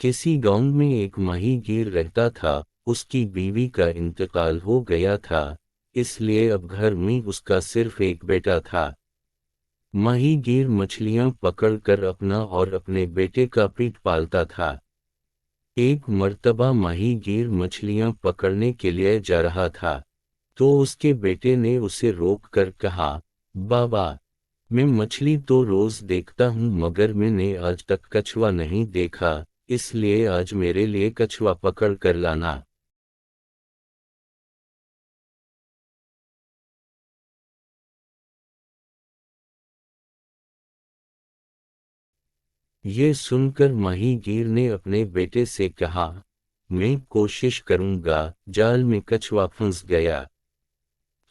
किसी गांव में एक माहीगीर रहता था। उसकी बीवी का इंतकाल हो गया था, इसलिए अब घर में उसका सिर्फ एक बेटा था। माहीगीर मछलियां पकड़कर अपना और अपने बेटे का पेट पालता था। एक मर्तबा माहीगीर मछलियां पकड़ने के लिए जा रहा था, तो उसके बेटे ने उसे रोक कर कहा, बाबा, मैं मछली तो रोज देखता हूँ मगर मैंने आज तक कछुआ नहीं देखा, इसलिए आज मेरे लिए कछुआ पकड़ कर लाना। ये सुनकर माहीगीर ने अपने बेटे से कहा, मैं कोशिश करूंगा, जाल में कछुआ फंस गया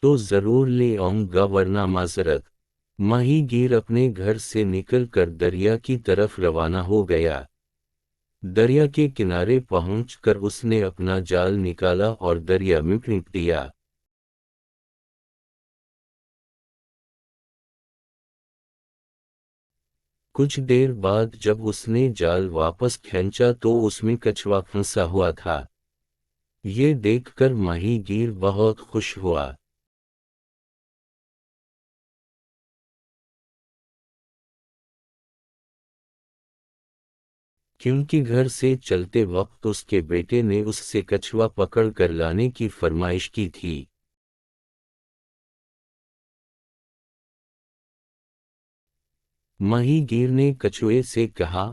तो जरूर ले आऊंगा वरना माजरत। माहीगीर अपने घर से निकलकर दरिया की तरफ रवाना हो गया। दरिया के किनारे पहुंचकर उसने अपना जाल निकाला और दरिया में फेंक दिया। कुछ देर बाद जब उसने जाल वापस खींचा तो उसमें कछुआ फंसा हुआ था। ये देखकर माहीगीर बहुत खुश हुआ। क्योंकि घर से चलते वक्त उसके बेटे ने उससे कछुआ पकड़ कर लाने की फरमाइश की थी। माहीगीर ने कछुए से कहा,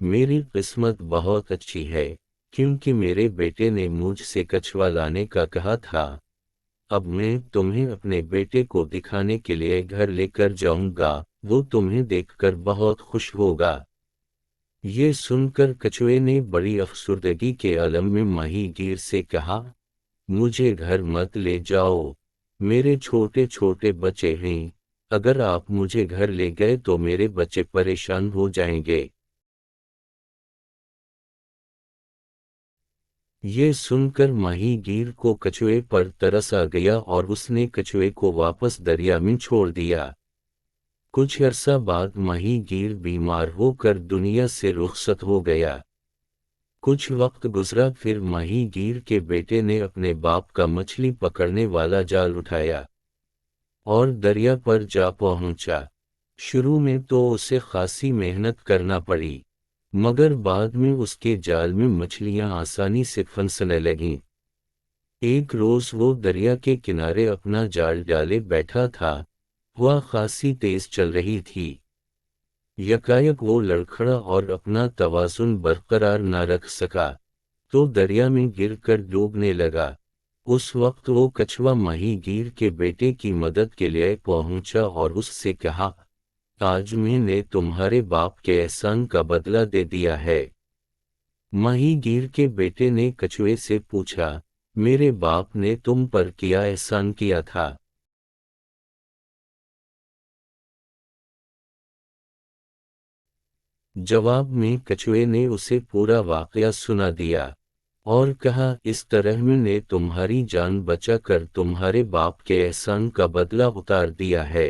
मेरी किस्मत बहुत अच्छी है, क्योंकि मेरे बेटे ने मुझसे कछुआ लाने का कहा था। अब मैं तुम्हें अपने बेटे को दिखाने के लिए घर लेकर जाऊंगा, वो तुम्हें देखकर बहुत खुश होगा। ये सुनकर कछुए ने बड़ी अफसुर्दगी के आलम में माहीगीर से कहा, मुझे घर मत ले जाओ, मेरे छोटे छोटे बच्चे हैं, अगर आप मुझे घर ले गए तो मेरे बच्चे परेशान हो जाएंगे। ये सुनकर माहीगीर को कछुए पर तरस आ गया और उसने कछुए को वापस दरिया में छोड़ दिया। कुछ अरसा बाद माहीगीर बीमार होकर दुनिया से रुखसत हो गया। कुछ वक्त गुजरा, फिर माहीगीर के बेटे ने अपने बाप का मछली पकड़ने वाला जाल उठाया और दरिया पर जा पहुंचा। शुरू में तो उसे खासी मेहनत करना पड़ी, मगर बाद में उसके जाल में मछलियां आसानी से फंसने लगीं। एक रोज वो दरिया के किनारे अपना जाल डाले बैठा था। हवा खासी तेज चल रही थी। यकायक वो लड़खड़ा और अपना तवाज़ुन बरकरार न रख सका, तो दरिया में गिरकर डूबने लगा। उस वक्त वो कछुआ माहीगीर के बेटे की मदद के लिए पहुंचा और उससे कहा, आज मैंने तुम्हारे बाप के एहसान का बदला दे दिया है। माहीगीर के बेटे ने कछुए से पूछा, मेरे बाप ने तुम पर क्या एहसान किया था? जवाब में कछुए ने उसे पूरा वाकया सुना दिया और कहा, इस तरह मैंने तुम्हारी जान बचाकर तुम्हारे बाप के एहसान का बदला उतार दिया है।